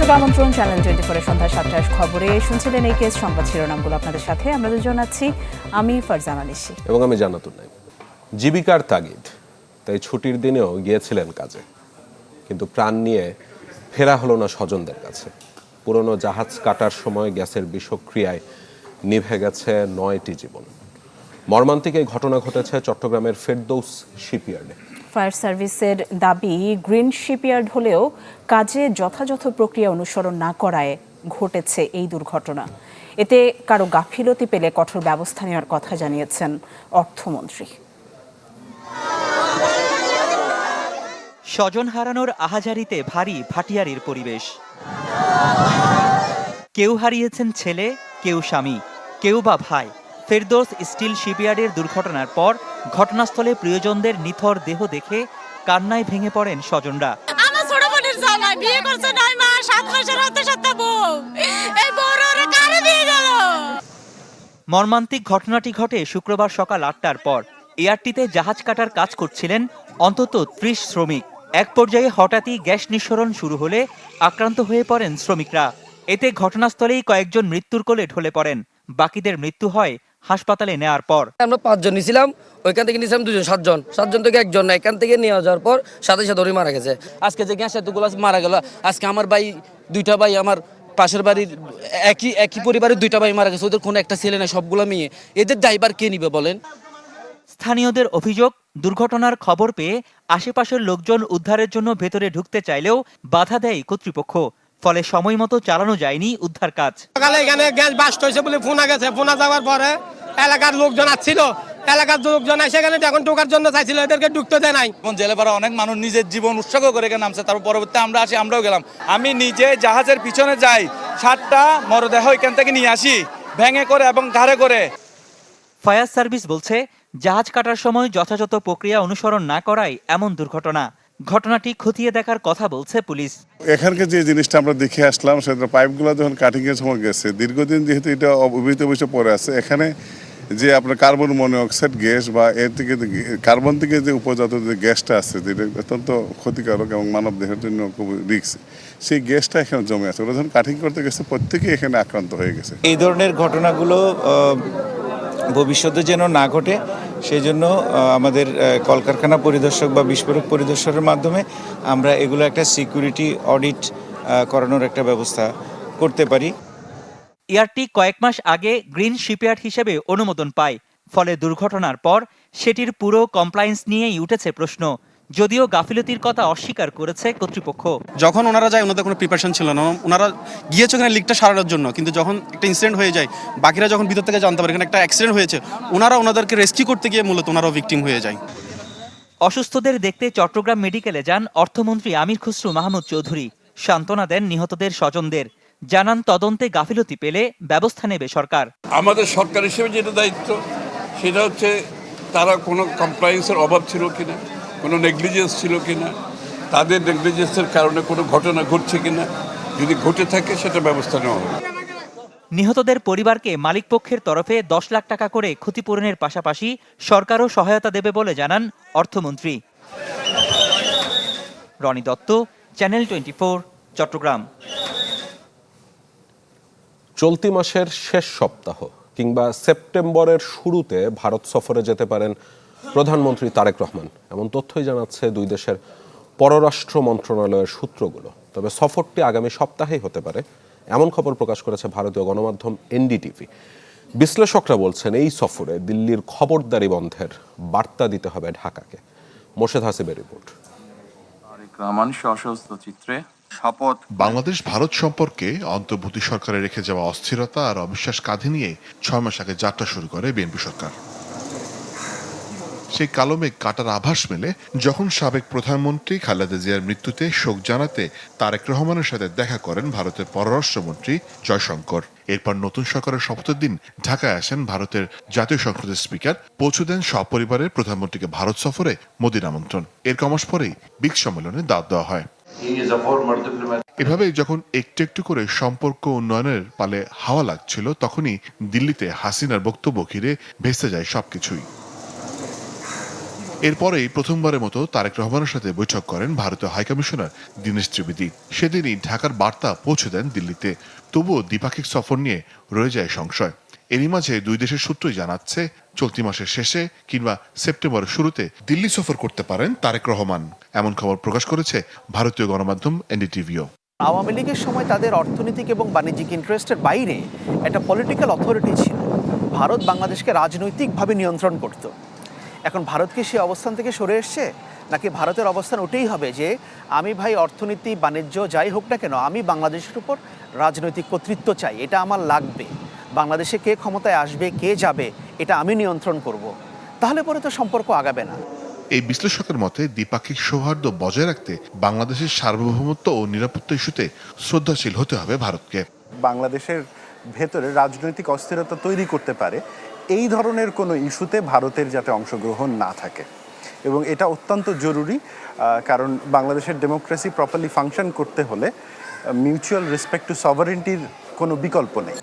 দর্শক আমন্ত্রণ চ্যানেল 24 এর সন্ধ্যা 7টার খবরে শুনছিলেন এই কেস সংবাদ শিরোনামগুলো আপনাদের সাথে আমরা দুজন আছি। আমি ফারজানা নিশি এবং আমি জান্নাতুল নাইম। জীবিকার তাগিদ তাই ছুটির দিনেও গিয়েছিলেন কাজে, কিন্তু প্রাণ নিয়ে ফেরা হলো না স্বজনদের কাছে। পুরনো জাহাজ কাটার সময় গ্যাসের বিষক্রিয়ায় নিভে গেছে 9টি জীবন। মর্মান্তিক এই ঘটনা ঘটেছে চট্টগ্রামের ফেরদৌস শিপইয়ার্ডে। ফায়ার সার্ভিসের দাবি, গ্রিন শিপইয়ার্ড হলেও কাজে যথাযথ প্রক্রিয়া অনুসরণ না করায় ঘটেছে এই দুর্ঘটনা। এতে কারো গাফিলতি পেলে কঠোর ব্যবস্থা নেওয়ার কথা জানিয়েছেন অর্থমন্ত্রী। স্বজন হারানোর আহাজারিতে ভারী ভাটিয়ারির পরিবেশ। কেউ হারিয়েছেন ছেলে, কেউ স্বামী, কেউ বা ভাই। ফেরদৌস স্টিল শিপইয়ার্ডের দুর্ঘটনার পর ঘটনাস্থলে প্রিয়জনদের নিথর দেহ দেখে কান্নায় ভেঙে পড়েন স্বজনরা। আমার ছোট বোনের জামাই বিয়ে করছে 9 মাস, 7 মাসের হতে সাথে বউ, এই বউরে কারে দিয়ে গেল। মর্মান্তিক ঘটনাটি ঘটে শুক্রবার সকাল 8টার পর। এয়ারটিতে জাহাজ কাটার কাজ করছিলেন অন্তত 30 শ্রমিক। এক পর্যায়ে হঠাৎই গ্যাস নিঃসরণ শুরু হলে আক্রান্ত হয়ে পড়েন শ্রমিকরা। এতে ঘটনাস্থলেই কয়েকজন মৃত্যুর কোলে ঢলে পড়েন। বাকিদের মৃত্যু হয় হাসপাতালে নেওয়ার পর। আমরা 5 জন নিছিলাম, ওইখান থেকে নিছিলাম 2 জন, 7 জন থেকে একজন না, এখান থেকে নিয়ে যাওয়ার পর সাথে সাথে মারা গেছে। আজকে যে গ্যাস এতগুলো মারা গেল, আজকে আমার ভাই 2টা ভাই, আমার পাশের বাড়ির একই পরিবারের 2টা ভাই মারা গেছে। ওদের কোনো একটা ছেলে না, সবগুলো মেয়ে। এদের ড্রাইভার কে নিবে বলেন? স্থানীয়দের অভিযোগ, দুর্ঘটনার খবর পেয়ে আশেপাশের লোকজন উদ্ধারের জন্য ভেতরে ঢুকতে চাইলেও বাধা দেয় কর্তৃপক্ষ। ফলে সময় মতো চালানো যায়নি উদ্ধার কাজ। সকালে এখানে গ্যাস বাস্ট হয়েছে বলে ফোন গেছে। ফোন যাওয়ার পরে এলাকার লোকজন আসছিল, এলাকার লোকজন এসে এখানে এখন ঢোকার জন্য চাইছিল, এদেরকে ঢুকতে দেয় নাই। জেলে পাড়া অনেক মানুষ নিজের জীবন উৎসর্গ করে এখানে নামছে। তারপর পরবর্তী আমরা আসি, আমরাও গেলাম। আমি নিজে জাহাজের পিছনে যাই, 7টা মরদেহ এখান থেকে নিয়ে আসি ভেঙে করে এবং ঘাড়ে করে। ফায়ার সার্ভিস বলছে, জাহাজ কাটার সময় যথাযথ প্রক্রিয়া অনুসরণ না করায় এমন দুর্ঘটনা। ঘটনাটি খতিয়ে দেখার কথা বলছে পুলিশ। এখানকার যে জিনিসটা আমরা দেখে আসলাম, সেটা পাইপগুলো যখন কাটিং এর সময় গেছে, দীর্ঘদিন যেহেতু এটা অবহিত বিষয় পড়ে আছে, এখানে যে আপনার কার্বন মনোক্সাইড গ্যাস বা এর থেকে কার্বন থেকে যে উপজাত যে গ্যাসটা আছে, যেটা অত্যন্ত ক্ষতিকারক এবং মানব দেহের জন্য খুব রিস্ক, সেই গ্যাসটা এখানে জমে আছে। ওরা যখন কাটিং করতে গেছে, প্রত্যেকেই এখানে আক্রান্ত হয়ে গেছে। এই ধরনের ঘটনাগুলো ভবিষ্যতে যেন না ঘটে, সেই জন্য আমাদের কলকারখানা পরিদর্শক বা বিস্ফোরক পরিদর্শকের মাধ্যমে আমরা এগুলো একটা সিকিউরিটি অডিট করানোর একটা ব্যবস্থা করতে পারি। এয়ারটি কয়েক মাস আগে গ্রিন শিপইয়ার্ড হিসেবে অনুমোদন পায়। ফলে দুর্ঘটনার পর সেটির পুরো কমপ্লায়েন্স নিয়েই উঠেছে প্রশ্ন। যদিও গাফিলতির কথা অস্বীকার করেছে কর্তৃপক্ষ। যখন ওনারা যায়, ওনাদের কোনো প্রিপারেশন ছিল না। ওনারা গিয়েছে ওখানে লিকটা সারানোর জন্য, কিন্তু যখন একটা ইনসিডেন্ট হয়ে যায়, বাকিরা যখন ভিতর থেকে জানতে পারে এখানে একটা অ্যাক্সিডেন্ট হয়েছে, ওনাদেরকে রেস্কিউ করতে গিয়ে মূলত ওনারাও ভিকটিম হয়ে যায়। অসুস্থদের দেখতে চট্টগ্রাম মেডিকেলে যান অর্থমন্ত্রী আমির খসরু মাহমুদ চৌধুরী। সান্ত্বনা দেন নিহতদের স্বজনদের। জানান, তদন্তে গাফিলতি পেলে ব্যবস্থা নেবে সরকার। আমাদের সরকার হিসেবে যেটা দায়িত্ব, সেটা হচ্ছে তারা কোনো কমপ্লায়েন্সের অভাব ছিল কিনা, কোনো নেগলিজেন্স ছিল কিনা, তাদের নেগলিজেন্সের কারণে কোনো ঘটনা ঘটছে কিনা, যদি ঘটে থাকে সেটা ব্যবস্থা নেওয়া হবে। নিহতদের পরিবারকে মালিকপক্ষের তরফে 10 লাখ টাকা করে ক্ষতিপূরণের পাশাপাশি সরকারও সহায়তা দেবে বলে জানান অর্থমন্ত্রী। রনি দত্ত, চ্যানেল 24, চট্টগ্রাম। চলতি মাসের শেষ সপ্তাহ কিংবা সেপ্টেম্বরের শুরুতে ভারত সফরে যেতে পারেন প্রধানমন্ত্রী তারেক রহমান, এমন তথ্যই জানাচ্ছে দুই দেশের পররাষ্ট্র মন্ত্রণালয়ের সূত্রগুলো। তবে সফরটি আগামী সপ্তাহেই হতে পারে, এমন খবর প্রকাশ করেছে ভারতীয় গণমাধ্যম এনডিটিভি। বিশ্লেষকরা বলছেন, এই সফরে দিল্লির খবরদারি বন্ধের বার্তা দিতে হবে ঢাকাকে। মোর্শেদ হাসিবের রিপোর্ট। বাংলাদেশ ভারত সম্পর্কে অন্তর্বর্তী সরকারে রেখে যাওয়া অস্থিরতা আর অবিশ্বাস কাঁধে নিয়ে 6 মাস আগে যাত্রা শুরু করে বিএনপি সরকার। সেই কালো মেঘ কাটার আভাস মেলে যখন সাবেক প্রধানমন্ত্রী খালেদা জিয়ার মৃত্যুতে শোক জানাতে তারেক রহমানের সাথে দেখা করেন ভারতের পররাষ্ট্রমন্ত্রী জয়শঙ্কর। এরপর নতুন সরকারের শপথের দিন ঢাকায় আসেন ভারতের জাতীয় সংসদের স্পিকার, পৌঁছে দেন সপরিবারে প্রধানমন্ত্রীকে ভারত সফরে মোদির আমন্ত্রণ। এর কমাস পরেই ব্রিক্স সম্মেলনে দাওয়াত দেওয়া হয়। এভাবে যখন একটু একটু করে সম্পর্ক উন্নয়নের পালে হাওয়া লাগছিল, তখনই দিল্লিতে হাসিনার বক্তব্য ঘিরে ভেসে যায় সবকিছুই। এরপরেই প্রথমবারের মতো তারেক রহমানের সাথে বৈঠক করেন ভারতীয় হাইকমিশনার দীনেশ ত্রিবেদী। সেদিনই ঢাকার বার্তা পৌঁছে দেন দিল্লিতে। তবুও দ্বিপাক্ষিক সফর নিয়ে রয়ে যায় সংশয়। এরই মাঝে দুই দেশের সূত্রই জানাচ্ছে চলতি মাসের শেষে কিংবা সেপ্টেম্বরের শুরুতে দিল্লি সফর করতে পারেন তারেক রহমান। এমন খবর প্রকাশ করেছে ভারতীয় গণমাধ্যম এনডিটিভিও। আওয়ামী লীগের সময় তাদের অর্থনৈতিক এবং বাণিজ্যিক ইন্টারেস্টের বাইরে একটা পলিটিক্যাল অথরিটি ছিল। ভারত বাংলাদেশকে রাজনৈতিকভাবে নিয়ন্ত্রণ করত। এখন ভারতকে সেই অবস্থান থেকে সরে এসছে, নাকি ভারতের অবস্থান ওটাই হবে যে আমি ভাই অর্থনীতি বাণিজ্য যাই হোক না কেন, আমি বাংলাদেশের উপর রাজনৈতিক কর্তৃত্ব চাই, এটা আমার লাগবে, বাংলাদেশে কে ক্ষমতায় আসবে কে যাবে এটা আমি নিয়ন্ত্রণ করব, তাহলে পরে তো সম্পর্ক আগাবে না। এই বিশ্লেষকের মতে দ্বিপাক্ষিক সৌহার্দ্য বজায় রাখতে বাংলাদেশের সার্বভৌমত্ব ও নিরাপত্তা ইস্যুতে শ্রদ্ধাশীল হতে হবে ভারতকে। বাংলাদেশের ভেতরে রাজনৈতিক অস্থিরতা তৈরি করতে পারে এই ধরনের কোনো ইস্যুতে ভারতের যাতে অংশগ্রহণ না থাকে, এবং এটা অত্যন্ত জরুরি, কারণ বাংলাদেশের ডেমোক্রেসি প্রপারলি ফাংশন করতে হলে মিউচুয়াল রেসপেক্ট টু সভারেন্টির কোনো বিকল্প নেই।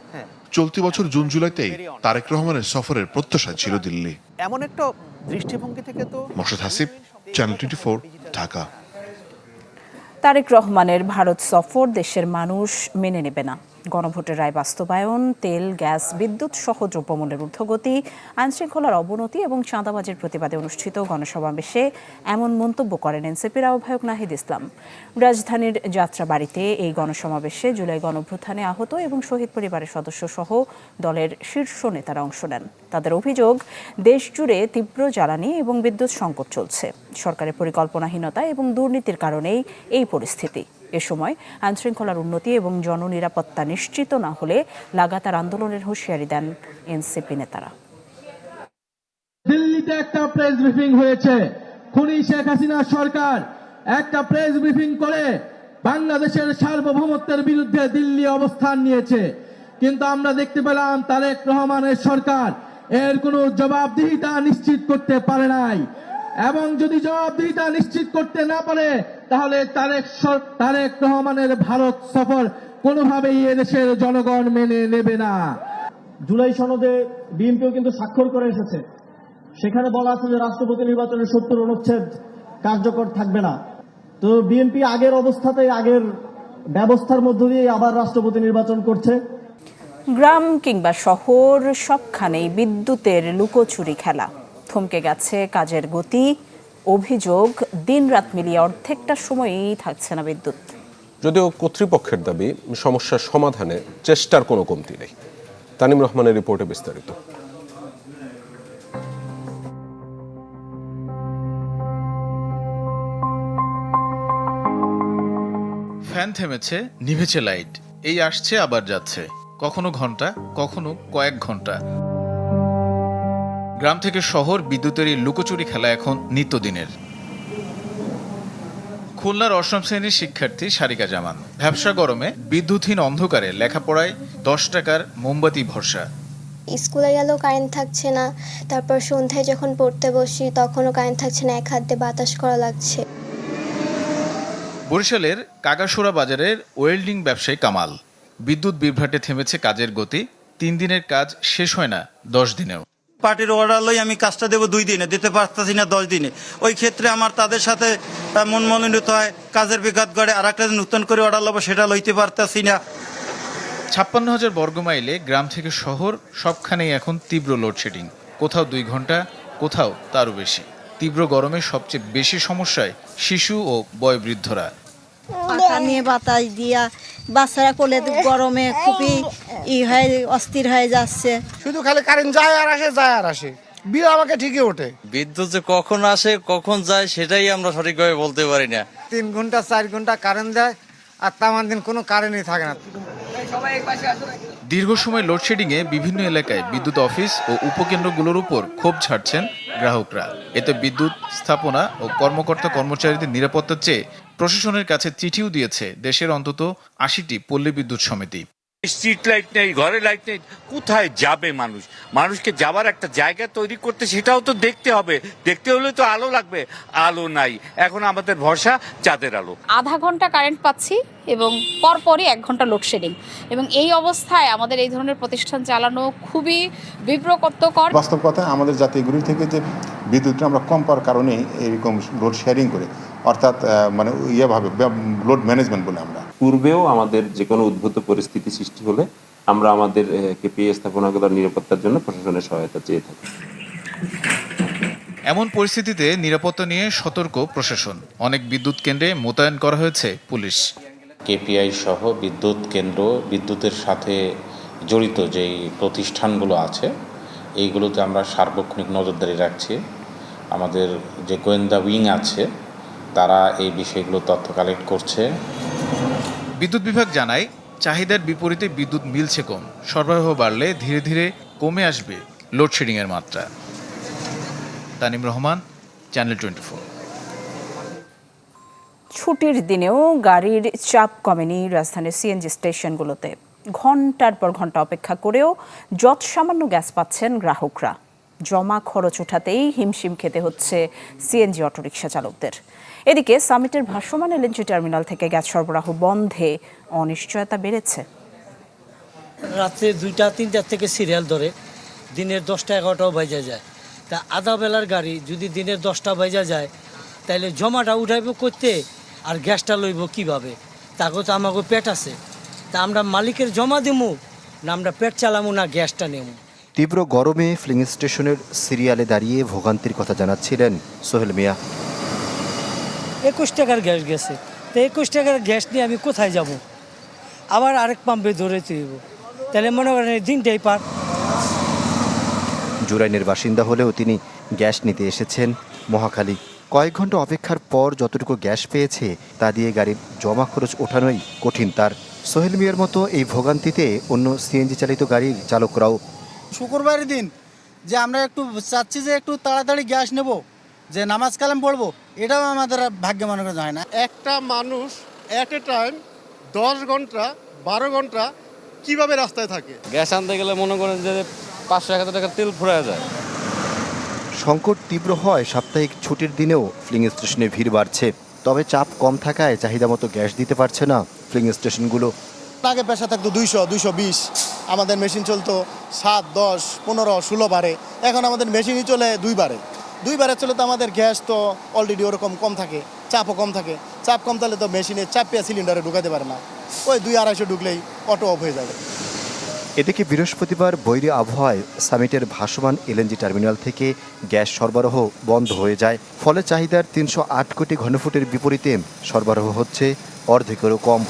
চলতি বছর জুন জুলাইতেই তারেক রহমানের সফরের প্রত্যাশা ছিল দিল্লি। এমন একটা দৃষ্টিভঙ্গি থেকে তো মোর্শেদ হাসিব, চ্যানেল 24, ঢাকা। তারেক রহমানের ভারত সফর দেশের মানুষ মেনে নেবে না। গণভোটের রায় বাস্তবায়ন, তেল, গ্যাস, বিদ্যুৎ সহ দ্রব্যমূল্যের ঊর্ধ্বগতি, আইনশৃঙ্খলার অবনতি এবং চাঁদাবাজির প্রতিবাদে অনুষ্ঠিত গণসমাবেশে এমন মন্তব্য করেন এনসিপির আহ্বায়ক নাহিদ ইসলাম। রাজধানীর যাত্রাবাড়িতে এই গণসমাবেশে জুলাই গণঅভ্যুত্থানে আহত এবং শহীদ পরিবারের সদস্য সহ দলের শীর্ষ নেতারা অংশ নেন। তাদের অভিযোগ, দেশ জুড়ে তীব্র জ্বালানি এবং বিদ্যুৎ সংকট চলছে। সরকারের পরিকল্পনাহীনতা এবং দুর্নীতির কারণেই এই পরিস্থিতি। এ সময় আইনশৃঙ্খলার উন্নতি এবং জননিরাপত্তা নিশ্চিত না হলে লাগাতার আন্দোলনের হুঁশিয়ারি দেন এনসিপি নেতারা। দিল্লিতে একটা প্রেস ব্রিফিং হয়েছে, খুনি শেখ হাসিনা সরকার একটা প্রেস ব্রিফিং করে বাংলাদেশের সার্বভৌমত্বের বিরুদ্ধে দিল্লি অবস্থান নিয়েছে, কিন্তু আমরা দেখতে পেলাম তারেক রহমানের সরকার এর কোনো জবাবদিহিতা নিশ্চিত করতে পারে নাই, এবং যদি জবাবদিহিতা নিশ্চিত করতে না পারে তাহলে তারেক রহমানের ভারত সফর কোনোভাবেই এদেশের জনগণ মেনে নেবে না। জুলাই সনদে বিএনপিও কিন্তু স্বাক্ষর করে এসেছে, সেখানে বলা আছে যে রাষ্ট্রপতি নির্বাচনের ৭০ অনুচ্ছেদ কার্যকর থাকবে না। তো বিএনপি আগের অবস্থাতেই আগের ব্যবস্থার মধ্য দিয়ে আবার রাষ্ট্রপতি নির্বাচন করছে। গ্রাম কিংবা শহর সবখানেই বিদ্যুতের লুকোচুরি খেলা। থমকে গেছে কাজের গতি। অভিযোগ, দিনরাত মিলিয়ে অর্ধেকটা সময়ই থাকছে না বিদ্যুৎ। যদিও কর্তৃপক্ষের দাবি সমস্যার সমাধানে চেষ্টার কোনো কমতি নেই। তানিম রহমানের রিপোর্টে বিস্তারিত। ফ্যান থেমেছে, নিভেছে লাইট, এই আসছে আবার যাচ্ছে, কখনো ঘন্টা কখনো কয়েক ঘন্টা। গ্রাম থেকে শহর বিদ্যুতের এই লুকোচুরি খেলা এখন নিত্যদিনের। খুলনার ৮ম শ্রেণীর শিক্ষার্থী সারিকা জামান ভ্যাপসা গরমে বিদ্যুৎহীন অন্ধকারে লেখাপড়ায় ১০ টাকার মোমবাতি ভরসা। স্কুলে গেলেও কারেন্ট থাকছে না, তারপর সন্ধ্যায় যখন পড়তে বসি তখনও কারেন্ট থাকছে না, এক হাত দিয়ে বাতাস করা লাগছে। বরিশালের কাগাসুরা বাজারের ওয়েল্ডিং ব্যবসায়ী কামাল, বিদ্যুৎ বিভ্রাটে থেমেছে কাজের গতি। ৩ দিনের কাজ শেষ হয় না ১০ দিনেও। পার্টির অর্ডার লই আমি কাজটা দেবো 2 দিনে, দিতে পারতেছি না 10 দিনে। ওই ক্ষেত্রে আমার তাদের সাথে মন মনোনীত হয়, কাজের বিঘাত গড়ে, আর একটা নতুন করে অর্ডার লবো সেটা লইতে পারতেছি না। ৫৬,০০০ বর্গমাইলে গ্রাম থেকে শহর সবখানেই এখন তীব্র লোডশেডিং। কোথাও 2 ঘন্টা, কোথাও তারও বেশি। তীব্র গরমে সবচেয়ে বেশি সমস্যায় শিশু ও বয়োবৃদ্ধরা। পাখা নিয়ে বাতাস দিয়া বাচ্চারা কোলে গরমে খুবই অস্থির হয়ে যাচ্ছে। শুধু খালি কারেন্ট যায় আর আসে, যায় আর আসে, বিল আমাকে ঠিকই ওঠে। বিদ্যুৎ যে কখন আসে কখন যায় সেটাই আমরা সঠিকভাবে বলতে পারি না। 3 ঘন্টা 4 ঘন্টা কারেন্ট দেয়, আর তামান দিন কোনো কারেন্টই থাকে না। দীর্ঘ সময় লোডশেডিংয়ে বিভিন্ন এলাকায় বিদ্যুৎ অফিস ও উপকেন্দ্রগুলোর উপর ক্ষোভ ছাড়ছেন গ্রাহকরা। এতে বিদ্যুৎ স্থাপনা ও কর্মকর্তা কর্মচারীদের নিরাপত্তার চেয়ে প্রশাসনের কাছে চিঠিও দিয়েছে দেশের অন্তত ৮০টি পল্লী বিদ্যুৎ সমিতি। স্ট্রিট লাইট নেই, ঘরে লাইট নেই, কোথায় যাবে মানুষ? মানুষকে যাবার একটা জায়গা তৈরি করতে সেটাও তো দেখতে হবে, দেখতে হলে তো আলো লাগবে, আলো নাই। এখন আমাদের ভরসা চাঁদের আলো। আধা ঘন্টা কারেন্ট পাচ্ছি এবং পরপরই 1 ঘন্টা লোডশেডিং, এবং এই অবস্থায় আমাদের এই ধরনের প্রতিষ্ঠান চালানো খুবই বিব্রতকর। বাস্তব কথা, আমাদের জাতীয় গ্রিড থেকে যে বিদ্যুৎটা আমরা কম পাওয়ার কারণে এরকম লোড শেয়ারিং করে, অর্থাৎ মানে ইয়েভাবে লোড ম্যানেজমেন্ট বলে আমরা। পূর্বেও আমাদের যে কোনো উদ্ভূত পরিস্থিতি সৃষ্টি হলে আমরা আমাদের কেপিআই স্থাপনাগুলোর নিরাপত্তার জন্য প্রশাসনের সহায়তা চেয়ে থাকি। এমন পরিস্থিতিতে নিরাপত্তা নিয়ে সতর্ক প্রশাসন। অনেক বিদ্যুৎ কেন্দ্রে মোতায়েন করা হয়েছে পুলিশ। কেপিআই সহ বিদ্যুৎ কেন্দ্র, বিদ্যুতের সাথে জড়িত যেই প্রতিষ্ঠানগুলো আছে এইগুলোতে আমরা সার্বক্ষণিক নজরদারি রাখছি। আমাদের যে গোয়েন্দা উইং আছে তারা এই বিষয়গুলো তথ্য কালেক্ট করছে। বিদ্যুৎ বিভাগ জানায়, চাহিদার বিপরীতে বিদ্যুৎ মিলছে কম। সরবরাহ বাড়লে ধীরে ধীরে কমে আসবে লোডশেডিংয়ের মাত্রা। তানিম রহমান, চ্যানেল 24। ছুটির দিনেও গাড়ির চাপ কমেনি রাজধানীর সিএনজি স্টেশনগুলোতে। ঘন্টার পর ঘন্টা অপেক্ষা করেও যৎ সামান্য গ্যাস পাচ্ছেন গ্রাহকরা। জমা খরচ ওঠাতেই হিমশিম খেতে হচ্ছে সিএনজি অটোরিকশা চালকদের। এদিকে সামিটের ভাসমান এলএনজি টার্মিনাল থেকে গ্যাস সরবরাহ বন্ধে অনিশ্চয়তা বেড়েছে। রাত্রে 2টা-3টার থেকে সিরিয়াল ধরে দিনের 10টা-11টাও বাজা যায়। তা আধা বেলার গাড়ি যদি দিনের 10টা বাজা যায় তাহলে জমাটা উঠাইব করতে আর গ্যাসটা লইব কিভাবে? তাকে তো আমাকে পেট আছে, তা আমরা মালিকের জমা দেবো না আমরা পেট চালামো না গ্যাসটা নেব? তীব্র গরমে ফিলিং স্টেশনের সিরিয়ালে দাঁড়িয়ে ভোগান্তির কথা জানাচ্ছিলেন সোহেল মিয়া। 21 টাকার গ্যাস গেছে, তো 21 টাকার গ্যাস নিয়ে আমি কোথায় যাব? আবার আরেক পাম্পে ধরে তুইব, তাহলে মনে করেন দিনটাই পার। জুরাইনের বাসিন্দা হলেও তিনি গ্যাস নিতে এসেছেন মহাখালী। কয়েক ঘন্টা অপেক্ষার পর যতটুকু গ্যাস পেয়েছে তা দিয়ে গাড়ির জমা খরচ ওঠানোই কঠিন তার। সোহেল মিয়ার মতো এই ভোগান্তিতে অন্য সিএনজি চালিত গাড়ির চালকরাও। শুক্রবারের দিন যে আমরা একটু চাচ্ছি যে একটু তাড়াতাড়ি গ্যাস নেব, যে নামাজ কালাম পড়বো, এটাও আমাদের ভাগ্যে মনে করা যায় না। একটা মানুষ এট এ টাইম 10 ঘন্টা 12 ঘন্টা কিভাবে রাস্তায় থাকে? গ্যাস আনতে গেলে মনে করেন যে 500-1000 টাকা তেল ফুরায় যায়। সংকট তীব্র হয় সাপ্তাহিক ছুটির দিনেও ফিলিং স্টেশনে ভিড় বাড়ছে। তবে চাপ কম থাকায় চাহিদা মতো গ্যাস দিতে পারছে না ফিলিং স্টেশনগুলো। আগে পেশা থাকতো 200-220, আমাদের মেশিন চলতো 7, 10, 15, 16 বারে। এখন আমাদের মেশিনই চলে 2 বারে চলে, তো আমাদের গ্যাস তো অলরেডি ওরকম কম থাকে, চাপও কম থাকে। চাপ কম থাকলে তো মেশিনে চাপিয়া সিলিন্ডারে ঢুকাতে পারে না, ওই 200-250 ঢুকলেই অটো অফ হয়ে যাবে। এদিকে বৃহস্পতিবার বৈরী আবহাওয়ায় সামিটের ভাসমান এলএনজি টার্মিনাল থেকে গ্যাস সরবরাহ বন্ধ হয়ে যায়। ফলে চাহিদার 308 কোটি ঘনফুটের বিপরীতে সরবরাহ হচ্ছে অর্ধেকেরও কম।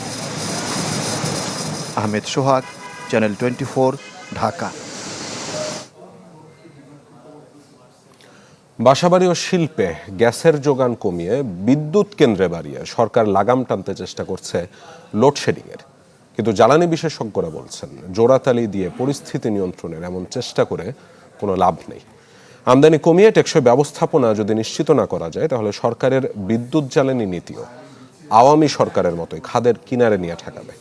আহমেদ সোহাগ, চ্যানেল 24, ঢাকা। বাসাবাড়ি ও শিল্পে গ্যাসের যোগান কমিয়ে বিদ্যুৎ কেন্দ্রে বাড়িয়ে সরকার লাগাম টানতে চেষ্টা করছে লোডশেডিংয়ের। কিন্তু জ্বালানি বিশেষজ্ঞরা বলছেন, জোড়াতালি দিয়ে পরিস্থিতি নিয়ন্ত্রণের এমন চেষ্টা করে কোনো লাভ নেই। আমদানি কমিয়ে টেকসই ব্যবস্থাপনা যদি নিশ্চিত না করা যায়, তাহলে সরকারের বিদ্যুৎ জ্বালানি নীতিও আওয়ামী সরকারের মতোই খাদের কিনারে নিয়ে ঠেকাবে।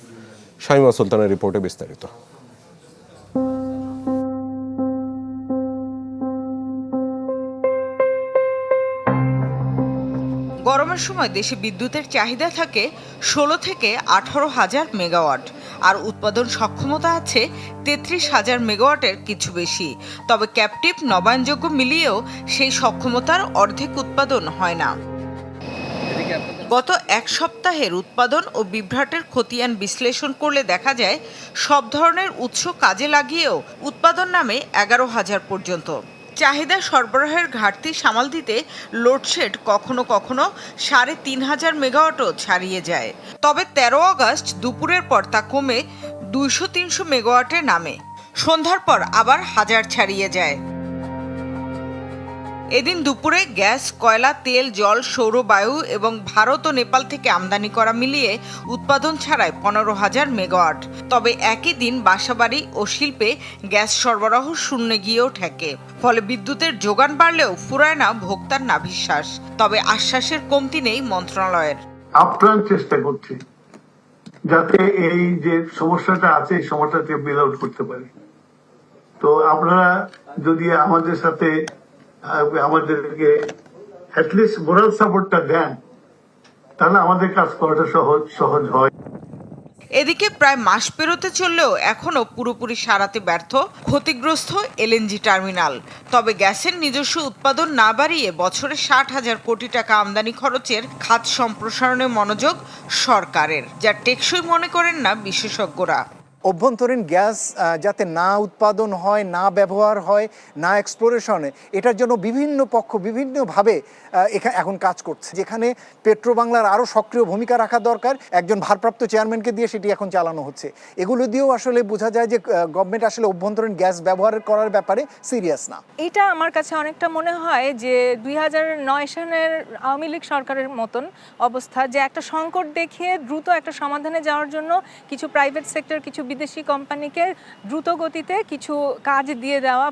শামিমা সুলতানের রিপোর্টে বিস্তারিত। গরমের সময় দেশে বিদ্যুতের চাহিদা থাকে 16 থেকে 18 হাজার মেগাওয়াট, আর উৎপাদন সক্ষমতা আছে 33 হাজার মেগাওয়াটের কিছু বেশি। তবে ক্যাপটিভ নবায়নযোগ্য মিলিয়েও সেই সক্ষমতার অর্ধেক উৎপাদন হয় না। গত এক সপ্তাহের উৎপাদন ও বিভ্রাটের খতিয়ান বিশ্লেষণ করলে দেখা যায়, সব ধরনের উৎস কাজে লাগিয়েও উৎপাদন নামে 11,000 পর্যন্ত। চাহিদা সরবরাহের ঘাটতি সামাল দিতে লোডশেড কখনো কখনো 3,500 মেগাওয়াটও ছাড়িয়ে যায়। তবে 13 আগস্ট দুপুরের পর তা কমে 200-300 মেগাওয়াটে নামে। সন্ধ্যার পর আবার 1000 ছাড়িয়ে যায়। এদিন দুপুরে গ্যাস, কয়লা, তেল, জল, সৌর, বায়ু এবং ভারত ও নেপাল থেকে আমদানি করা মিলিয়ে উৎপাদন ছাড়ায় 15,000 মেগাওয়াট। তবে একই দিন বাসাবাড়ি ও শিল্পে গ্যাস সরবরাহ শূন্যে গিয়েও ঠেকে। ফলে বিদ্যুতের যোগান বাড়লেও ফুরায় না ভোক্তার নাভিশ্বাস। তবে আশ্বাসের কমতি নেই মন্ত্রণালয়ের। আপ্রাণ চেষ্টা করছি যাতে এই যে সমস্যাটা আছে এই সমস্যাকে বিল আউট করতে পারি। তো আপনারা যদি আমাদের সাথে আমাদেরকে অ্যাটলিস্ট মোরাল সাপোর্টটা দেন, তাহলে আমাদের কাজ করাটা সহজ হয়। এদিকে প্রায় মাস পেরোতে চললেও এখনও পুরোপুরি সারাতে ব্যর্থ ক্ষতিগ্রস্ত এলএনজি টার্মিনাল। তবে গ্যাসের নিজস্ব উৎপাদন না বাড়িয়ে বছরে 60,000 কোটি টাকা আমদানি খরচের খাত সম্প্রসারণে মনোযোগ সরকারের, যা টেকসই মনে করেন না বিশেষজ্ঞরা। অভ্যন্তরীণ গ্যাস যাতে না উৎপাদন হয়, না ব্যবহার হয়, না এক্সপ্লোরেশনে, এটার জন্য বিভিন্ন পক্ষ বিভিন্নভাবে এখন কাজ করছে, যেখানে পেট্রোবাংলার আরও সক্রিয় ভূমিকা রাখা দরকার। একজন ভারপ্রাপ্ত চেয়ারম্যানকে দিয়ে সেটি এখন চালানো হচ্ছে। এগুলো দিয়েও আসলে বোঝা যায় যে গভর্নমেন্ট আসলে অভ্যন্তরীণ গ্যাস ব্যবহার করার ব্যাপারে সিরিয়াস না। এটা আমার কাছে অনেকটা মনে হয় যে 2009 সালের আওয়ামী লীগ সরকারের মতন অবস্থা, যে একটা সংকট দেখিয়ে দ্রুত একটা সমাধানে যাওয়ার জন্য কিছু প্রাইভেট সেক্টর, কিছু বিদেশি কোম্পানিকে দ্রুত গতিতে কিছু কাজ দিয়ে দেওয়া।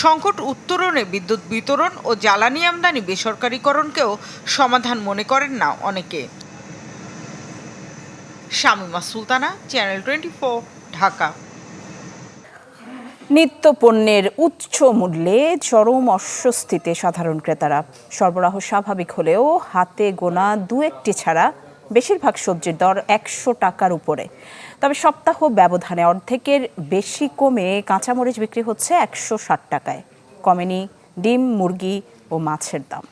সংকট উত্তরণে বিদ্যুৎ বিতরণ ও জ্বালানি আমদানি বেসরকারীকরণকেও সমাধান মনে করেন না অনেকে। শামিমা সুলতানা, চ্যানেল 24, ঢাকা। নিত্য পণ্যের উচ্চ মূল্যে চরম অস্বস্তিতে সাধারণ ক্রেতারা। সরবরাহ স্বাভাবিক হলেও হাতে গোনা দু একটি ছাড়া বেশিরভাগ সবজির দর 100 টাকার উপরে। তবে সপ্তাহ ব্যবধানে অর্ধেকের বেশি কমে কাঁচামরিচ বিক্রি হচ্ছে 160 টাকায়। কমেনি ডিম, মুরগি ও মাছের দাম।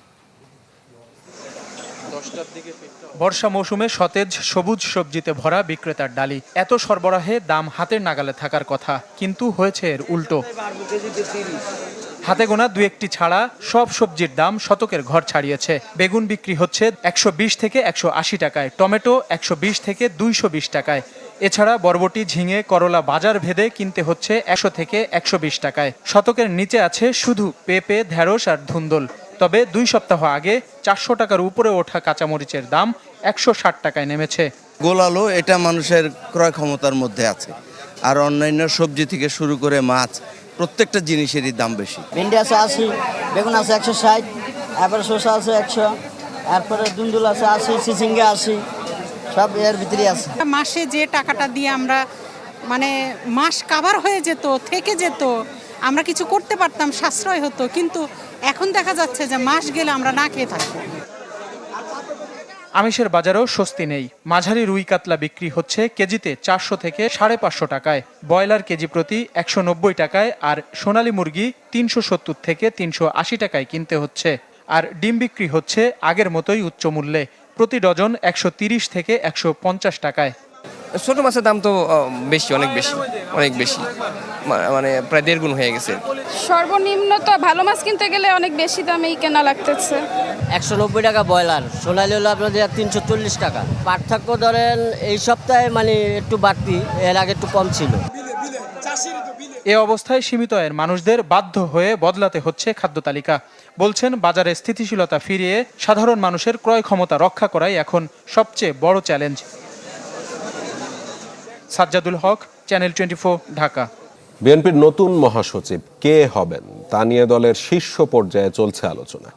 বর্ষা মৌসুমে সতেজ সবুজ সবজিতে ভরা বিক্রেতার ডালি। এত সরবরাহে দাম হাতের নাগালে থাকার কথা, কিন্তু হয়েছে এর উল্টো। হাতে গোনা দু একটি ছাড়া সব সবজির দাম শতকের ঘর ছাড়িয়েছে। বেগুন বিক্রি হচ্ছে 120 থেকে 180 টাকায়, টমেটো 120 থেকে 220 টাকায়। এছাড়া বরবটি, ঝিঙে, করলা বাজার ভেদে কিনতে হচ্ছে 100 থেকে 120 টাকায়। শতকের নিচে আছে শুধু পেঁপে, ঢেঁড়স আর ধুন্দল। তবে 2 সপ্তাহ আগে 400 টাকার উপরে ওঠা কাঁচামরিচের দাম 160 টাকায় নেমেছে। গোলালো এটা মানুষের ক্রয় ক্ষমতার মধ্যে আছে, আর অন্যান্য সবজি থেকে শুরু করে মাছ, প্রত্যেকটা জিনিসেরই দাম বেশি। ভেন্ডি আছে 80, বেগুন আছে 160, তারপরে শসা আছে 100, তারপরে দুন্দুল আছে 80, চিচিঙ্গা 80, সব এর ভিতরে আছে। মাসে যে টাকাটা দিয়ে আমরা মাস কাভার হয়ে যেত, থেকে যেত, আমরা কিছু করতে পারতাম, সাশ্রয় হতো। কিন্তু এখন দেখা যাচ্ছে যে মাস গেলে আমরা না খেয়ে থাকবো। আমিষের বাজারেও স্বস্তি নেই। মাঝারি রুই কাতলা বিক্রি হচ্ছে কেজিতে 400 থেকে 550 টাকায়, ব্রয়লার কেজি প্রতি 190 টাকায়, আর সোনালী মুরগি 370 থেকে 380 টাকায় কিনতে হচ্ছে। আর ডিম বিক্রি হচ্ছে আগের মতোই উচ্চ মূল্যে, প্রতি ডজন 130 থেকে 150 টাকায়। ছোট মাছের দাম তো বেশি, অনেক বেশি, প্রায় 1.5 গুণ হয়ে গেছে। সর্বনিম্ন তো ভালো মাছ কিনতে গেলে অনেক বেশি দামেই কেনা লাগতেছে। 190 টাকা ব্রয়লার, সোনালী হলো আপনাদের 340 টাকা। পার্থক্য ধরেন এই সপ্তাহে একটু বাড়তি, এর আগে একটু কম ছিল। এ অবস্থায় সীমিত আয়ের মানুষদের বাধ্য হয়ে বদলাতে হচ্ছে খাদ্য তালিকা। বলছেন, বাজারে স্থিতিশীলতা ফিরিয়ে সাধারণ মানুষের ক্রয় ক্ষমতা রক্ষা করাই এখন সবচেয়ে বড় চ্যালেঞ্জ। সাজ্জাদুল হক, চ্যানেল 24, ঢাকা। বিএনপির নতুন মহাসচিব কে হবেন তা নিয়ে দলের শীর্ষ পর্যায়ে চলছে আলোচনা।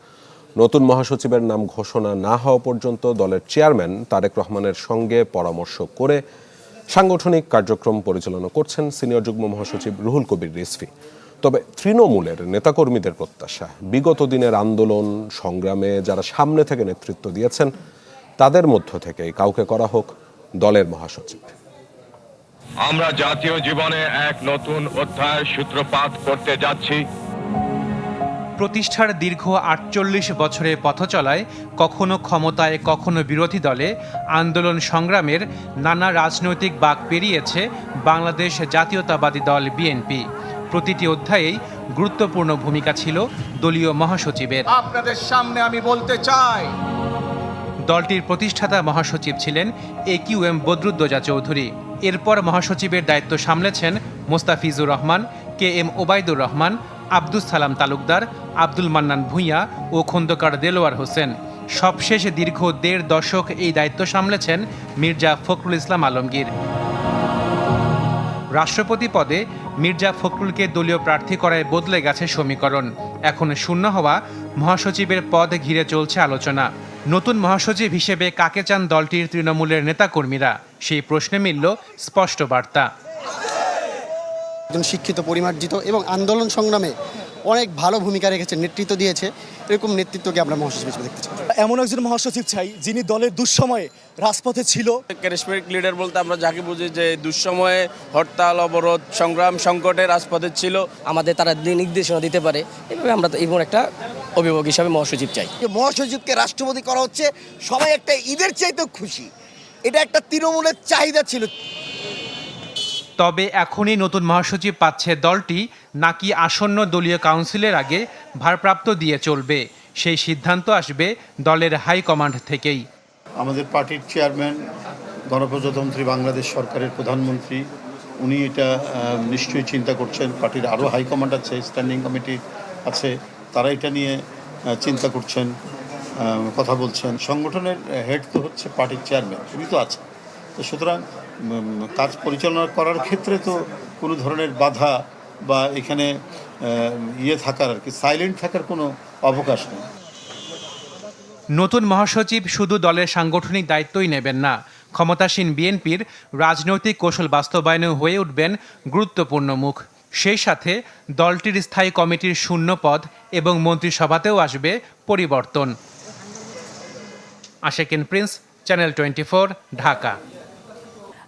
নতুন মহাসচিবের নাম ঘোষণা না হওয়া পর্যন্ত দলের চেয়ারম্যান তারেক রহমানের সঙ্গে পরামর্শ করে সাংগঠনিক কার্যক্রম পরিচালনা করছেন সিনিয়র যুগ্ম মহাসচিব রুহুল কবির রিজভী। তবে তৃণমূলের নেতাকর্মীদের প্রত্যাশা, বিগত দিনের আন্দোলন সংগ্রামে যারা সামনে থেকে নেতৃত্ব দিয়েছেন তাদের মধ্য থেকে কাউকে করা হোক দলের মহাসচিব। আমরা জাতীয় জীবনে এক নতুন অধ্যায়ের সূত্রপাত করতে যাচ্ছি। প্রতিষ্ঠার দীর্ঘ 48 বছরে পথ চলায় কখনো ক্ষমতায়, কখনো বিরোধী দলে আন্দোলন সংগ্রামের নানা রাজনৈতিক বাঁক পেরিয়েছে বাংলাদেশ জাতীয়তাবাদী দল বিএনপি। প্রতিটি অধ্যায়েই গুরুত্বপূর্ণ ভূমিকা ছিল দলীয় মহাসচিবের। আপনাদের সামনে আমি বলতে চাই, দলটির প্রতিষ্ঠাতা মহাসচিব ছিলেন AQM বদরুদ্দোজা চৌধুরী। এরপর মহাসচিবের দায়িত্ব সামলেছেন মোস্তাফিজুর রহমান, KM ওবায়দুর রহমান, আব্দুস সালাম তালুকদার, আব্দুল মান্নান ভূঁইয়া ও খন্দকার দেলোয়ার হোসেন। সবশেষ দীর্ঘ 1.5 দশক এই দায়িত্ব সামলেছেন মির্জা ফখরুল ইসলাম আলমগীর। রাষ্ট্রপতি পদে মির্জা ফখরুলকে দলীয় প্রার্থী করায় বদলে গেছে সমীকরণ। এখন শূন্য হওয়া মহাসচিবের পদ ঘিরে চলছে আলোচনা। নতুন মহাসচিব হিসেবে কাকে চান দলটির তৃণমূলের নেতাকর্মীরা, সেই প্রশ্নে মিলল স্পষ্ট বার্তা। একজন শিক্ষিত, পরিমার্জিত এবং আন্দোলন সংগ্রামে অনেক ভালো ভূমিকা রেখেছে, নেতৃত্ব দিয়েছে, এরকম নেতৃত্বকে আমরা মহাসচিব হিসেবে দেখতে চাই। এমন একজন মহাসচিব চাই যিনি দলের দুঃসময়ে রাজপথে ছিল। ক্যারিজমেটিক লিডার বলতে আমরা যাকে বুঝি যে দুঃসময়ে হরতাল অবরোধ সংগ্রাম সংকটে রাজপথে ছিল, আমাদের তারা নির্দেশনা দিতে পারে, এভাবে আমরা এমন একটা অভিভাবক হিসাবে মহাসচিব চাই। মহাসচিবকে রাষ্ট্রপতি করা হচ্ছে, সবাই একটা ঈদের চাইতে খুশি, এটা একটা তৃণমূলের চাহিদা ছিল। তবে এখনই নতুন মহাসচিব পাচ্ছে দলটি নাকি আসন্ন দলীয় কাউন্সিলের আগে ভারপ্রাপ্ত দিয়ে চলবে, সেই সিদ্ধান্ত আসবে দলের হাইকমান্ড থেকেই। আমাদের পার্টির চেয়ারম্যান, গণপ্রজাতন্ত্রী বাংলাদেশ সরকারের প্রধানমন্ত্রী, উনি এটা নিশ্চয়ই চিন্তা করছেন। পার্টির আরও হাইকমান্ড আছে, স্ট্যান্ডিং কমিটি আছে, তারা এটা নিয়ে চিন্তা করছেন, কথা বলছেন। সংগঠনের হেড তো হচ্ছে পার্টির চেয়ারম্যান, উনি তো আছে। তো সুতরাং কাজ পরিচালনা করার ক্ষেত্রে তো কোনো ধরনের বাধা বা এখানে থাকার আর কি সাইলেন্ট থাকার কোনো অবকাশ নেই। নতুন মহাসচিব শুধু দলের সাংগঠনিক দায়িত্বই নেবেন না, ক্ষমতাসীন বিএনপির রাজনৈতিক কৌশল বাস্তবায়নেও হয়ে উঠবেন গুরুত্বপূর্ণ মুখ। সেই সাথে দলটির স্থায়ী কমিটির শূন্য পদ এবং মন্ত্রিসভাতেও আসবে পরিবর্তন। আশেকিন প্রিন্স, চ্যানেল 24, ঢাকা।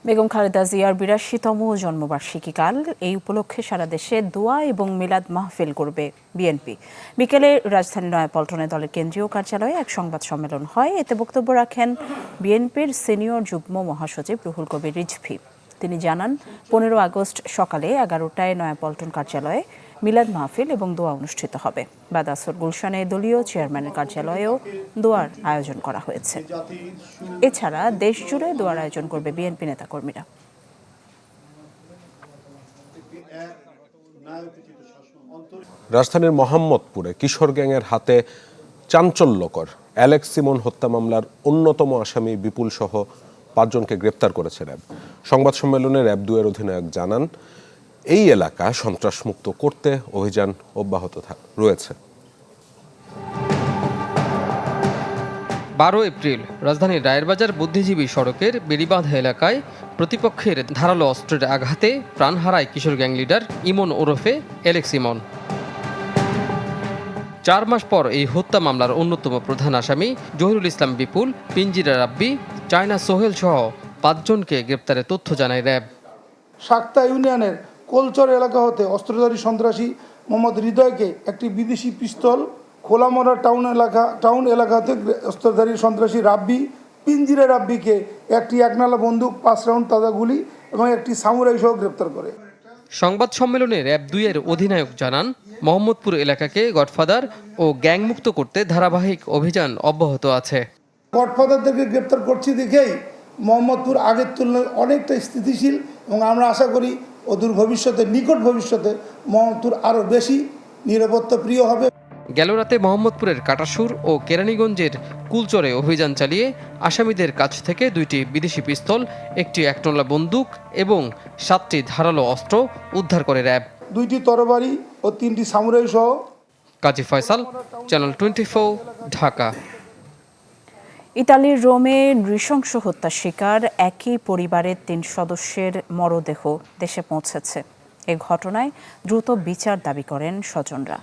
বেগম খালেদা জিয়ার ৮২তম জন্মবার্ষিকী কাল, এই উপলক্ষে সারা দেশে দোয়া এবং মিলাদ মাহফিল করবে বিএনপি। বিকেলে রাজধানী নয়াপল্টনে দলের কেন্দ্রীয় কার্যালয়ে এক সংবাদ সম্মেলন হয়। এতে বক্তব্য রাখেন বিএনপির সিনিয়র যুগ্ম মহাসচিব রুহুল কবির রিজভী। তিনি জানান, ১৫ আগস্ট সকালে ১১টায় নয়াপল্টন কার্যালয়ে মিলাদ মাহফিল এবং দোয়া অনুষ্ঠিত হবে। বাদ আসর গুলশানে দলীয় চেয়ারম্যানের কার্যালয়েও দোয়ার আয়োজন করা হয়েছে। এছাড়া দেশ জুড়ে দোয়ার আয়োজন করবে বিএনপি নেতাকর্মীরা। রাজধানীর মোহাম্মদপুরে কিশোর গ্যাংয়ের হাতে চাঞ্চল্যকর অ্যালেক্স সিমন হত্যা মামলার অন্যতম আসামি বিপুল সহ 5 জনকে গ্রেপ্তার করেছে র্যাব। সংবাদ সম্মেলনে র্যাব 2 এর অধিনায়ক জানান, এই এলাকা সন্ত্রাসমুক্ত করতে অভিযান অব্যাহত রয়েছে। 12 এপ্রিল রাজধানীর রায়েরবাজার বুদ্ধিজীবী সড়কের বেড়িবাঁধা এলাকায় প্রতিপক্ষের ধারালো অস্ত্রের আঘাতে প্রাণ হারায় কিশোর গ্যাং লিডার ইমন ওরফে অ্যালেক্স ইমন। 4 মাস পর এই হত্যা মামলার অন্যতম প্রধান আসামি জহিরুল ইসলাম বিপুল, পিঞ্জিরা রাব্বি, চায়না সোহেল সহ 5 জনকে গ্রেপ্তারের তথ্য জানায় র্যাব। শাক্তা ইউনিয়নের কোলচর এলাকা হতে অস্ত্রধারী সন্ত্রাসী মোহাম্মদ হৃদয়কে একটি বিদেশি পিস্তল, খোলামরা টাউন এলাকাতে অস্ত্রধারী সন্ত্রাসী রাব্বি, পিঞ্জিরা রাব্বিকে একটি একনালা বন্দুক, 5 রাউন্ড তাজা গুলি এবং একটি সামুরাই সহ গ্রেপ্তার করে। সংবাদ সম্মেলনে র্যাব 2 এর অধিনায়ক জানান, মোহাম্মদপুর এলাকাকে গডফাদার ও গ্যাংমুক্ত করতে ধারাবাহিক অভিযান অব্যাহত আছে। গডফাদারদেরকে গ্রেপ্তার করছি দেখেই মোহাম্মদপুর আগের তুলনায় অনেকটা স্থিতিশীল এবং আমরা আশা করি অদূর ভবিষ্যতে, নিকট ভবিষ্যতে মোহাম্মদপুর আরও বেশি নিরাপত্তা প্রিয় হবে। গেল রাতে মোহাম্মদপুরের কাটাসুর ও কেরানীগঞ্জের কুলচরে অভিযান চালিয়ে আসামিদের কাছ থেকে 2টি বিদেশি পিস্তল, একটি একনলা বন্দুক এবং 7টি ধারালো অস্ত্র উদ্ধার করে র্যাব। 2টি তরবারি ও 3টি সামুরাই সহ। কাজী ফয়সাল, চ্যানেল 24, ঢাকা। ইতালির রোমে নৃশংস হত্যার শিকার একই পরিবারের 3 সদস্যের মরদেহ দেশে পৌঁছেছে। এ ঘটনায় দ্রুত বিচার দাবি করেন স্বজনরা।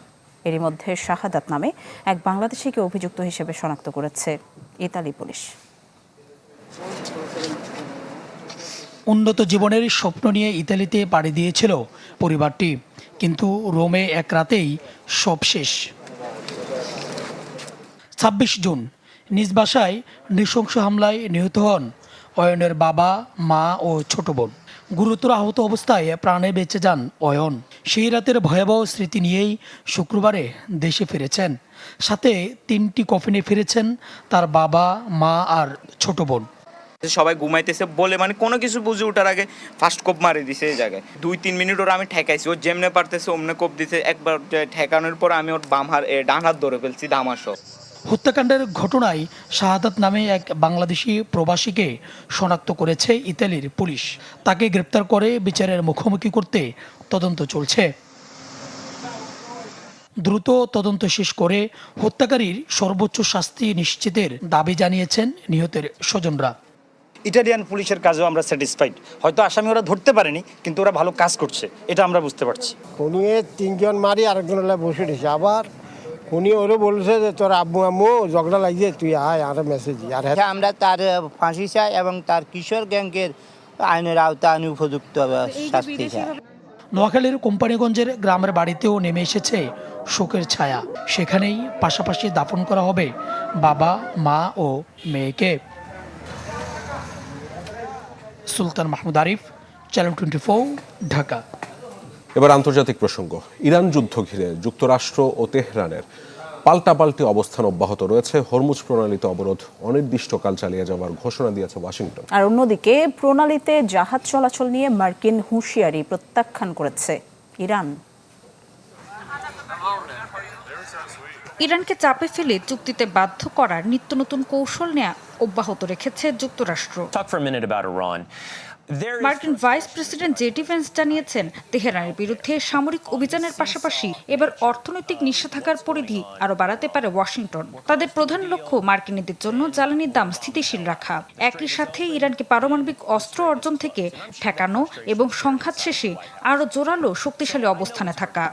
এরই মধ্যে শাহাদাত নামে এক বাংলাদেশিকে অভিযুক্ত হিসেবে শনাক্ত করেছে ইতালি পুলিশ। উন্নত জীবনের স্বপ্ন নিয়ে ইতালিতে পাড়ি দিয়েছিল পরিবারটি, কিন্তু রোমে এক রাতেই সব শেষ। 26 জুন নিজ বাসায় নৃশংস হামলায় নিহত হন অয়নের বাবা, মা ও ছোট বোন। গুরুতর আহত অবস্থায় প্রাণে বেঁচে যান অয়ন। সেই রাতের ভয়াবহ স্মৃতি নিয়েই শুক্রবারে দেশে ফিরেছেন। সাথে 3টি কফিনে ফিরেছেন তার বাবা, মা আর ছোট বোন। সবাই ঘুমাইতেছে বলে কোনো কিছু বুঝে ওঠার আগে ফার্স্ট কোপ মারি দিছে এই জায়গায়। 2-3 মিনিট ওর আমি ঠেকাইছি, ও যেমনে পারতেছে অমনে কোপ দিছে। একবার ঠেকানোর পর আমি ওর ডান হাত ধরে ফেলছি ধামাসহ। হত্যাকাণ্ডের ঘটনায় শাহাদাত নামে এক বাংলাদেশি প্রবাসীকে শনাক্ত করেছে ইতালির পুলিশ। তাকে গ্রেপ্তার করে বিচারের মুখোমুখি করতে তদন্ত চলছে। দ্রুত তদন্ত শেষ করে হত্যাকারীর সর্বোচ্চ শাস্তি নিশ্চিতের দাবি জানিয়েছেন নিহতের স্বজনরা। ইটালিয়ান পুলিশের কাজেও আমরা স্যাটিসফাইড। হয়তো আসামি ওরা ধরতে পারেনি, কিন্তু ওরা ভালো কাজ করছে, এটা আমরা বুঝতে পারছি। খুনিয়ে 3 জন মারি আরেকজন বসে দিয়েছে, আবার উনি ওরে বলছে যে তোর আব্বু আম্মু ঝগড়া লাগিয়ে তুই আয় আর মেসেজ আর আমরা তার ফাঁসি চাই এবং তার কিশোর গ্যাংকের আইনের আওতায় উপযুক্ত শাস্তি চাই। নোয়াখালীর কোম্পানিগঞ্জের গ্রামের বাড়িতেও নেমে এসেছে শোকের ছায়া। সেখানেই পাশাপাশি দাফন করা হবে বাবা, মা ও মেয়েকে। সুলতান মাহমুদ আরিফ, চ্যানেল 24, ঢাকা। এবার আন্তর্জাতিক প্রসঙ্গ। ইরান যুদ্ধ ঘিরে যুক্তরাষ্ট্র ও তেহরানের পাল্টাপাল্টি অবস্থান অব্যাহত রয়েছে। হরমুজ প্রণালীতে অবরোধ অনির্দিষ্টকাল চালিয়ে যাওয়ার ঘোষণা দিয়েছে ওয়াশিংটন। আর অন্যদিকে প্রণালীতে জাহাজ চলাচল নিয়ে মার্কিন হুঁশিয়ারি প্রত্যাখ্যান করেছে ইরান। ইরানকে চাপে ফেলে চুক্তিতে বাধ্য করার নিত্য নতুন কৌশল নেওয়া অব্যাহত রেখেছে যুক্তরাষ্ট্র। মার্কিন ভাইস প্রেসিডেন্ট জেডি ভেন্স জানিয়েছেন, তেহরানের বিরুদ্ধে সামরিক অভিযানের পাশাপাশি এবার অর্থনৈতিক নিষেধাজ্ঞার পরিধি আরও বাড়াতে পারে ওয়াশিংটন। তাদের প্রধান লক্ষ্য মার্কিনীদের জন্য জ্বালানির দাম স্থিতিশীল রাখা, একই সাথে ইরানকে পারমাণবিক অস্ত্র অর্জন থেকে ঠেকানো এবং সংঘাত শেষে আরও জোরালো শক্তিশালী অবস্থানে থাকা।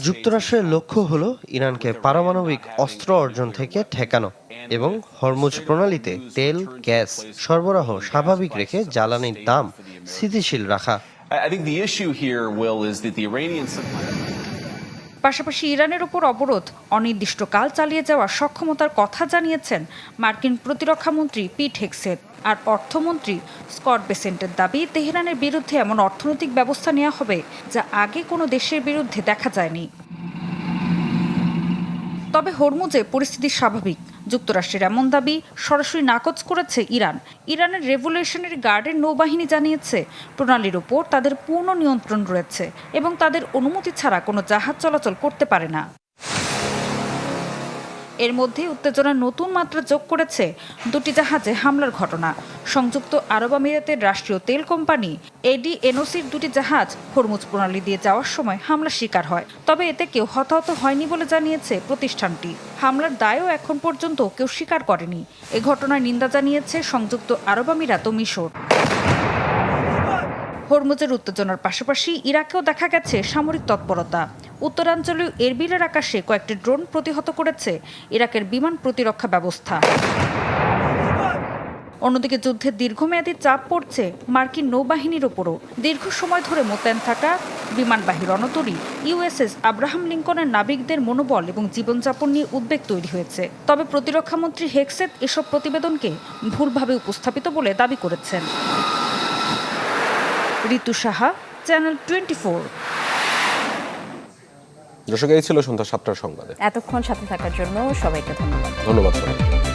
যুক্তরাষ্ট্রের লক্ষ্য হলো ইরানকে পারমাণবিক অস্ত্র অর্জন থেকে ঠেকানো এবং হরমুজ প্রণালীতে তেল, গ্যাস সরবরাহ স্বাভাবিক রেখে জ্বালানির দাম স্থিতিশীল রাখা। পাশাপাশি ইরানের ওপর অবরোধ অনির্দিষ্টকাল চালিয়ে যাওয়ার সক্ষমতার কথা জানিয়েছেন মার্কিন প্রতিরক্ষামন্ত্রী পিট হেগসেথ। আর অর্থমন্ত্রী স্কট বেসেন্টের দাবি, তেহরানের বিরুদ্ধে এমন অর্থনৈতিক ব্যবস্থা নেওয়া হবে যা আগে কোনো দেশের বিরুদ্ধে দেখা যায়নি। তবে হরমুজে পরিস্থিতি স্বাভাবিক। যুক্তরাষ্ট্রের এমন দাবি সরাসরি নাকচ করেছে ইরান। ইরানের রেভলিউশনারি গার্ডের নৌবাহিনী জানিয়েছে, প্রণালীর ওপর তাদের পূর্ণ নিয়ন্ত্রণ রয়েছে এবং তাদের অনুমতি ছাড়া কোনো জাহাজ চলাচল করতে পারে না। এর মধ্যে উত্তেজনার নতুন মাত্রা যোগ করেছে দুটি জাহাজে হামলার ঘটনা। সংযুক্ত আরব আমিরাতের রাষ্ট্রীয় তেল কোম্পানি এডিএনওসির দুটি জাহাজ হরমুজ প্রণালী দিয়ে যাওয়ার সময় হামলার শিকার হয়। তবে এতে কেউ হতাহত হয়নি বলে জানিয়েছে প্রতিষ্ঠানটি। হামলার দায়ও এখন পর্যন্ত কেউ স্বীকার করেনি। এ ঘটনায় নিন্দা জানিয়েছে সংযুক্ত আরব আমিরাত ও মিশর। হরমুজের উত্তেজনার পাশাপাশি ইরাকেও দেখা গেছে সামরিক তৎপরতা। উত্তরাঞ্চলীয় এরবিলের আকাশে কয়েকটি ড্রোন প্রতিহত করেছে ইরাকের বিমান প্রতিরক্ষা ব্যবস্থা। অন্যদিকে যুদ্ধের দীর্ঘমেয়াদী চাপ পড়ছে মার্কিন নৌবাহিনীর ওপরও। দীর্ঘ সময় ধরে মোতায়েন থাকা বিমানবাহী রণতরী ইউএসএস আব্রাহাম লিঙ্কনের নাবিকদের মনোবল এবং জীবনযাপন নিয়ে উদ্বেগ তৈরি হয়েছে। তবে প্রতিরক্ষামন্ত্রী হেগসেথ এসব প্রতিবেদনকে ভুলভাবে উপস্থাপিত বলে দাবি করেছেন। ঋতু সাহা, চ্যানেল 24। দর্শক, এই ছিল সন্ধ্যা 7টার সংবাদে। এতক্ষণ সাথে থাকার জন্য সবাইকে ধন্যবাদ। ধন্যবাদ সবাইকে।